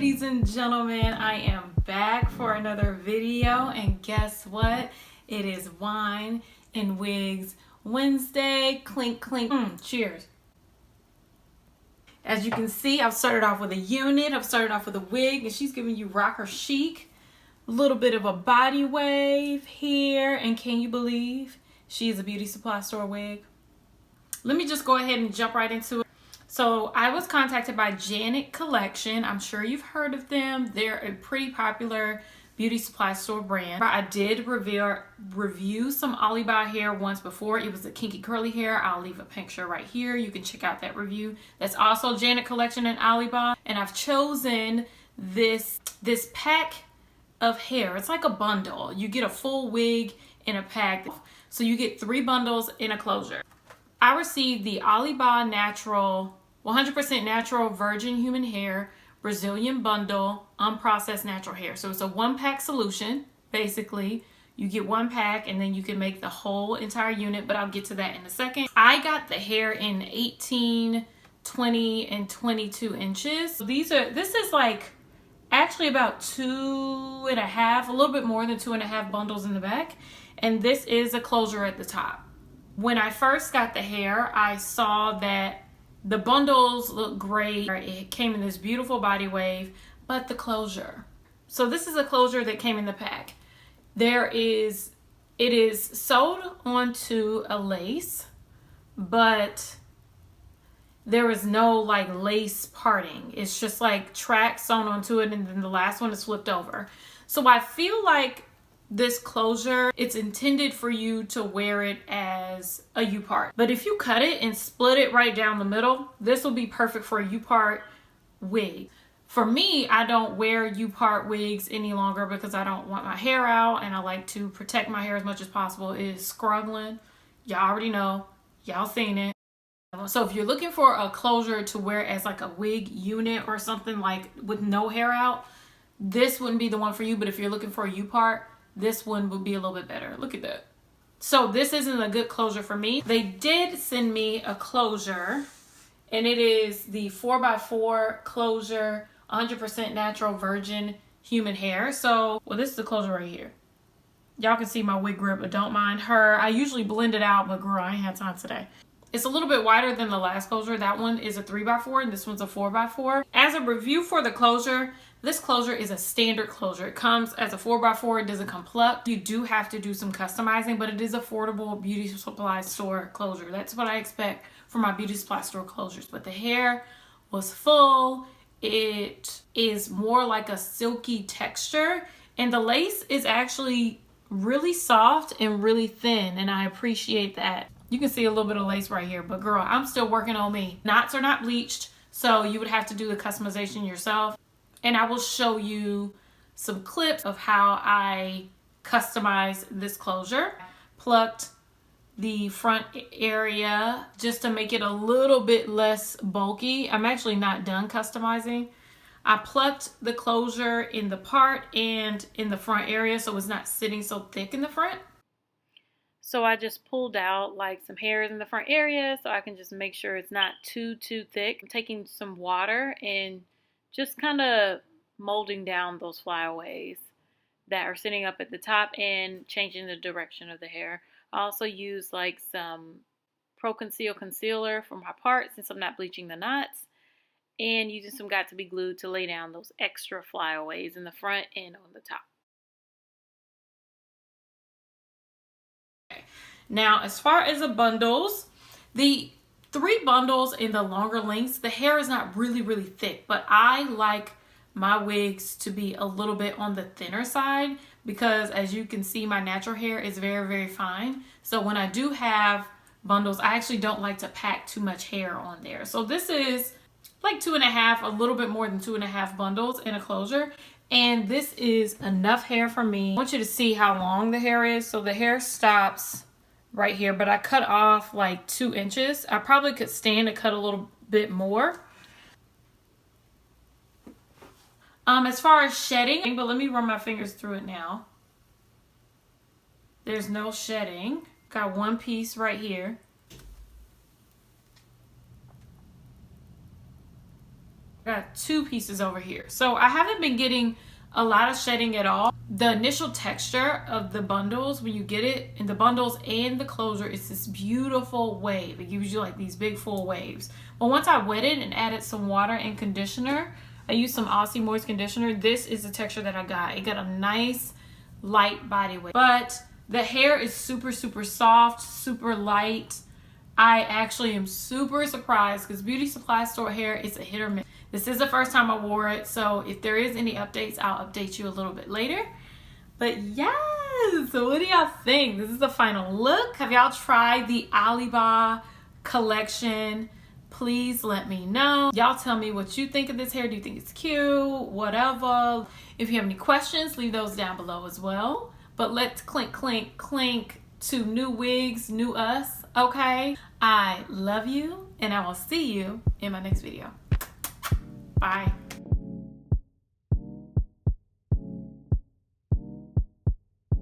ladies and gentlemen, I am back for another video, and guess what? It is Wine and Wigs Wednesday. Clink, clink. Cheers. As you can see, I've started off with a unit, I've started off with a wig, and she's giving you rocker chic. A little bit of a body wave here, and can you believe she's a beauty supply store wig? Let me just go ahead and jump right into it. So I was contacted by Janet Collection. I'm sure you've heard of them. They're a pretty popular beauty supply store brand. I did review some ALIBA hair once before. It was the kinky curly hair. I'll leave a picture right here. You can check out that review. That's also Janet Collection and ALIBA. And I've chosen this pack of hair. It's like a bundle. You get a full wig in a pack. So you get 3 bundles in a closure. I received the ALIBA natural, 100% natural virgin human hair Brazilian bundle unprocessed natural hair. So it's a 1-pack solution. Basically, you get 1 pack and then you can make the whole entire unit, but I'll get to that in a second. I got the hair in 18, 20, and 22 inches. So this is like actually about 2.5, a little bit more than 2.5 bundles in the back. And this is a closure at the top. When I first got the hair, I saw that the bundles look great. It came in this beautiful body wave, but the closure. So this is a closure that came in the pack. It is sewed onto a lace, but there is no like lace parting. It's just like track sewn onto it, and then the last one is flipped over. So I feel like this closure, it's intended for you to wear it as a U-part. But if you cut it and split it right down the middle, this will be perfect for a U-part wig. For me, I don't wear U-part wigs any longer because I don't want my hair out, and I like to protect my hair as much as possible. It is scruggling. Y'all already know. Y'all seen it. So if you're looking for a closure to wear as like a wig unit or something like with no hair out, this wouldn't be the one for you. But if you're looking for a U-part, this one would be a little bit better. Look at that. So this isn't a good closure for me. They did send me a closure, and it is the 4x4 closure, 100% natural virgin human hair. So, well, this is the closure right here. Y'all can see my wig grip, but don't mind her. I usually blend it out, but girl, I ain't had time today. It's a little bit wider than the last closure. That one is a 3x4 and this one's a 4x4. As a review for the closure, this closure is a standard closure. It comes as a 4x4. It doesn't come plucked. You do have to do some customizing, but it is affordable beauty supply store closure. That's what I expect from my beauty supply store closures. But the hair was full. It is more like a silky texture, and the lace is actually really soft and really thin, and I appreciate that. You can see a little bit of lace right here, but girl, I'm still working on me. Knots are not bleached, so you would have to do the customization yourself. And I will show you some clips of how I customized this closure. Plucked the front area just to make it a little bit less bulky. I'm actually not done customizing. I plucked the closure in the part and in the front area so it's not sitting so thick in the front. So I just pulled out like some hairs in the front area so I can just make sure it's not too thick. I'm taking some water and just kind of molding down those flyaways that are sitting up at the top and changing the direction of the hair. I also use like some Pro Conceal concealer for my part since I'm not bleaching the knots, and using some Got To Be Glue to lay down those extra flyaways in the front and on the top. Now, as far as the bundles, the 3 bundles in the longer lengths, the hair is not really thick, but I like my wigs to be a little bit on the thinner side because, as you can see, my natural hair is very fine. So when I do have bundles, I actually don't like to pack too much hair on there. So this is like 2.5, a little bit more than 2.5 bundles in a closure. And this is enough hair for me. I want you to see how long the hair is. So the hair stops right here, but I cut off like 2 inches. I probably could stand to cut a little bit more. As far as shedding, but let me run my fingers through it now. There's no shedding. Got 1 piece right here. I got 2 pieces over here. So I haven't been getting a lot of shedding at all. The initial texture of the bundles, when you get it in the bundles and the closure, it's this beautiful wave. It gives you like these big full waves. But once I wet it and added some water and conditioner, I used some Aussie Moist conditioner. This is the texture that I got. It got a nice light body wave. But the hair is super, super soft, super light. I actually am super surprised because beauty supply store hair is a hit or miss. This is the first time I wore it, so if there is any updates, I'll update you a little bit later. But yes, so what do y'all think? This is the final look. Have y'all tried the ALIBA collection? Please let me know. Y'all tell me what you think of this hair. Do you think it's cute? Whatever. If you have any questions, leave those down below as well. But let's clink, clink, clink to new wigs, new us, okay? I love you, and I will see you in my next video. Bye.